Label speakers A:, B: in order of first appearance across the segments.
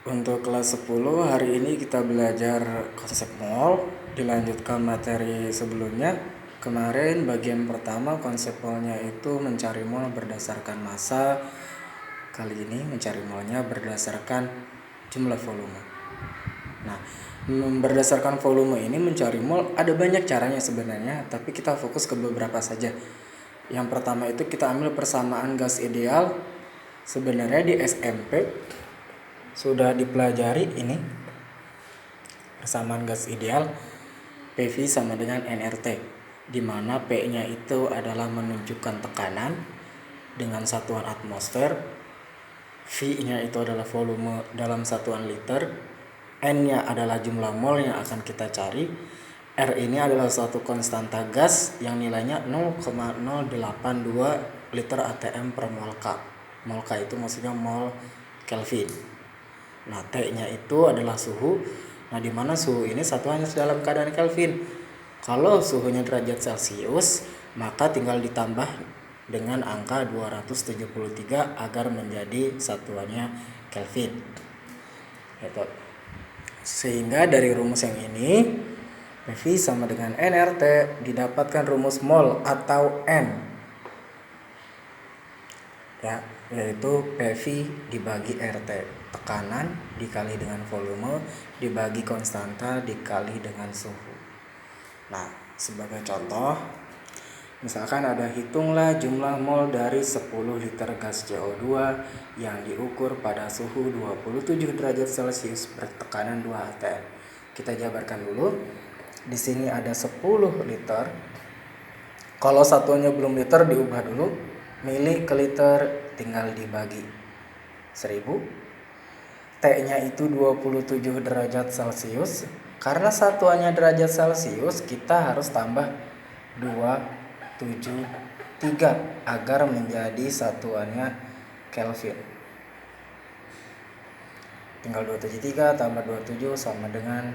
A: Untuk kelas 10 hari ini kita belajar konsep mol, dilanjutkan materi sebelumnya. Kemarin bagian pertama konsep molnya itu mencari mol berdasarkan massa. Kali ini mencari molnya berdasarkan jumlah volume. Nah, berdasarkan volume ini mencari mol ada banyak caranya sebenarnya, tapi kita fokus ke beberapa saja. Yang pertama itu kita ambil persamaan gas ideal. Sebenarnya di SMP sudah dipelajari ini persamaan gas ideal PV sama dengan nRT, di mana P-nya itu adalah menunjukkan tekanan dengan satuan atmosfer, V-nya itu adalah volume dalam satuan liter, N-nya adalah jumlah mol yang akan kita cari, R ini adalah suatu konstanta gas yang nilainya 0,082 liter atm per mol K. Mol K itu maksudnya mol Kelvin. Nah, T-nya itu adalah suhu. Nah, di mana suhu ini satuannya dalam keadaan Kelvin. Kalau suhunya derajat Celcius, maka tinggal ditambah dengan angka 273 agar menjadi satuannya Kelvin. Gitu. Sehingga dari rumus yang ini, PV sama dengan nRT, didapatkan rumus mol atau N. Ya, yaitu PV dibagi RT, tekanan dikali dengan volume dibagi konstanta dikali dengan suhu. Nah, sebagai contoh, misalkan ada hitunglah jumlah mol dari 10 liter gas CO2 yang diukur pada suhu 27 derajat Celcius bertekanan 2 atm. Kita jabarkan dulu. Di sini ada 10 liter. Kalau satuannya belum liter diubah dulu. Mili ke liter tinggal dibagi 1000. T-nya itu 27 derajat Celcius. Karena satuannya derajat Celcius, kita harus tambah 273 agar menjadi satuannya Kelvin. Tinggal 273 tambah 27 sama dengan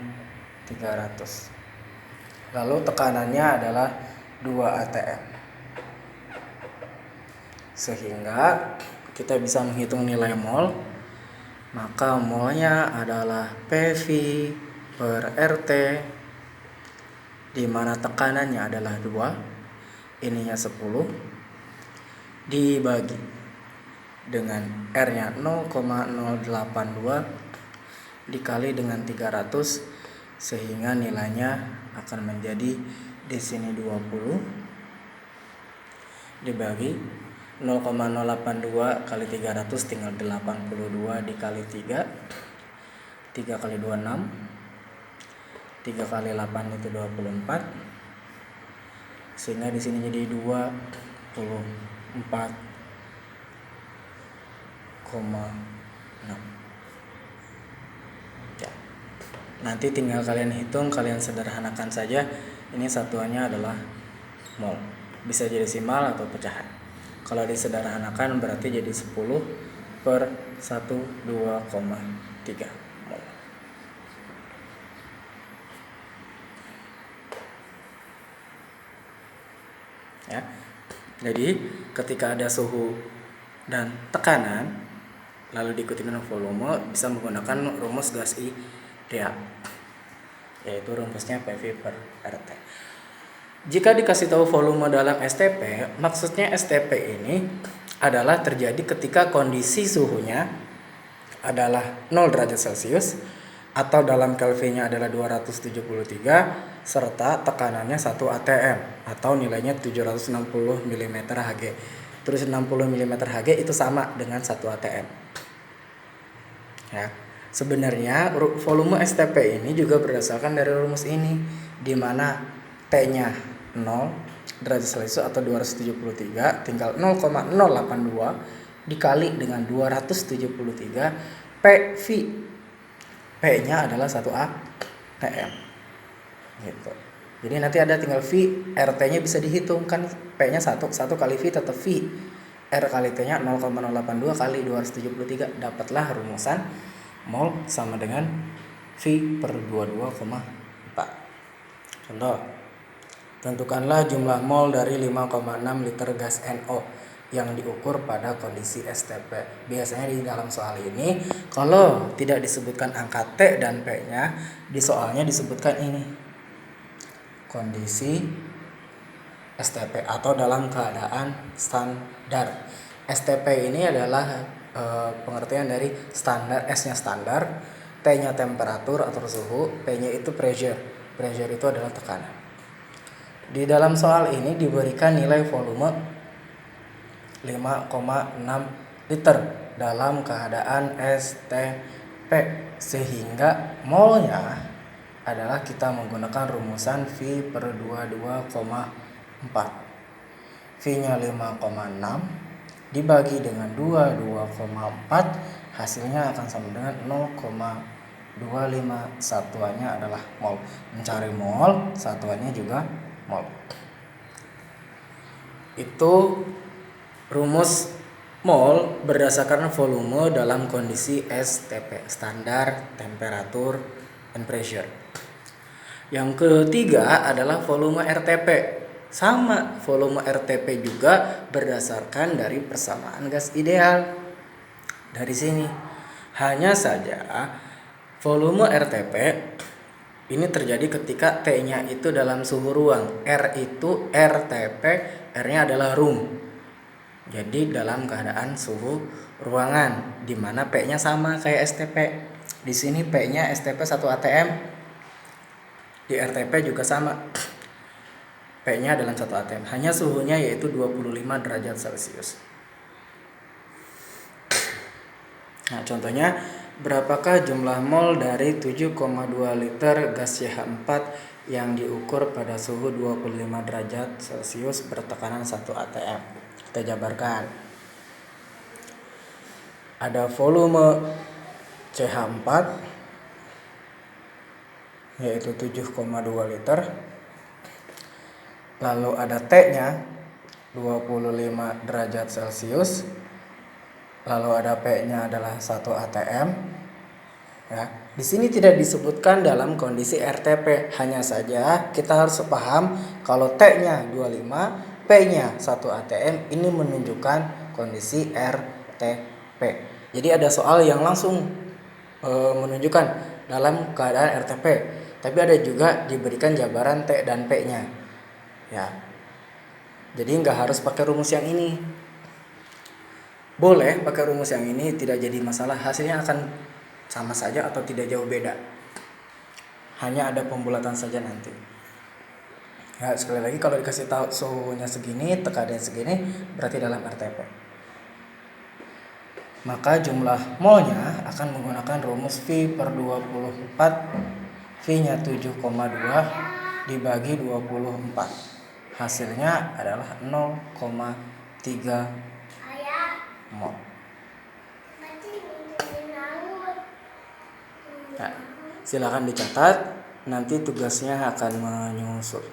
A: 300. Lalu tekanannya adalah 2 atm. Sehingga kita bisa menghitung nilai mol. Maka molnya adalah PV per RT, di mana tekanannya adalah 2, ininya 10, dibagi dengan R-nya 0,082 dikali dengan 300, sehingga nilainya akan menjadi di sini 20 dibagi 0,082 kali 300 tinggal 82 dikali 3. 3 kali 2 6. 3 kali 8 itu 24. Sehingga di sini jadi 24,6. Ya. Nanti tinggal kalian hitung, kalian sederhanakan saja. Ini satuannya adalah mol. Bisa jadi desimal atau pecahan. Kalau disederhanakan berarti jadi 10 per 12,3 mol. Ya. Jadi ketika ada suhu dan tekanan lalu diikuti dengan volume, bisa menggunakan rumus gas ideal, yaitu rumusnya PV per RT. Jika dikasih tahu volume dalam STP, maksudnya STP ini adalah terjadi ketika kondisi suhunya adalah 0 derajat Celcius atau dalam Kelvinnya adalah 273 serta tekanannya 1 atm atau nilainya 760 mm Hg. Terus 60 mm Hg itu sama dengan 1 atm. Ya. Sebenarnya volume STP ini juga berdasarkan dari rumus ini, di mana T-nya 0 derajat Celcius atau 273 tinggal 0,082 dikali dengan 273 PV. P-nya adalah 1 atm. Gitu. Jadi nanti ada tinggal V, RT-nya bisa dihitung kan, P-nya 1 kali V tetap V. R kali T-nya 0,082 kali 273, dapatlah rumusan mol sama dengan V per 22,4. Contoh, tentukanlah jumlah mol dari 5,6 liter gas NO yang diukur pada kondisi STP. Biasanya di dalam soal ini kalau tidak disebutkan angka T dan P-nya, di soalnya disebutkan ini kondisi STP atau dalam keadaan standar. STP ini adalah pengertian dari standar, S-nya standar, T-nya temperatur atau suhu, P-nya itu pressure. Pressure itu adalah tekanan. Di dalam soal ini diberikan nilai volume 5,6 liter dalam keadaan STP, sehingga molnya adalah kita menggunakan rumusan V per 22,4. V-nya 5,6 dibagi dengan 22,4, hasilnya akan sama dengan 0,25. Satuannya adalah mol. Mencari mol, satuannya juga mol. Itu rumus mol berdasarkan volume dalam kondisi STP, standar temperatur and pressure. Yang ketiga adalah volume RTP. Sama, volume RTP juga berdasarkan dari persamaan gas ideal. Dari sini, hanya saja volume RTP ini terjadi ketika T-nya itu dalam suhu ruang, R itu RTP, R-nya adalah room. Jadi dalam keadaan suhu ruangan, di mana P-nya sama kayak STP. Di sini P-nya STP 1 atm, di RTP juga sama. P-nya dalam 1 atm, hanya suhunya yaitu 25 derajat Celcius. Nah, contohnya, berapakah jumlah mol dari 7,2 liter gas CH4 yang diukur pada suhu 25 derajat Celcius bertekanan 1 atm? Kita jabarkan. Ada volume CH4 yaitu 7,2 liter. Lalu ada T-nya 25 derajat Celcius. Lalu ada P-nya adalah 1 atm. Ya, di sini tidak disebutkan dalam kondisi RTP, hanya saja kita harus paham kalau T-nya 25, P-nya 1 atm, ini menunjukkan kondisi RTP. Jadi ada soal yang langsung menunjukkan dalam keadaan RTP, tapi ada juga diberikan jabaran T dan P-nya. Ya, jadi nggak harus pakai rumus yang ini. Boleh pakai rumus yang ini, tidak jadi masalah. Hasilnya akan sama saja atau tidak jauh beda. Hanya ada pembulatan saja nanti. Ya, sekali lagi kalau dikasih tahu suhunya segini, tekanannya segini, berarti dalam RTP. Maka jumlah molnya akan menggunakan rumus V per 24. V-nya 7,2 dibagi 24. Hasilnya adalah 0,3 mol. Nah, silakan dicatat, nanti tugasnya akan menyusul.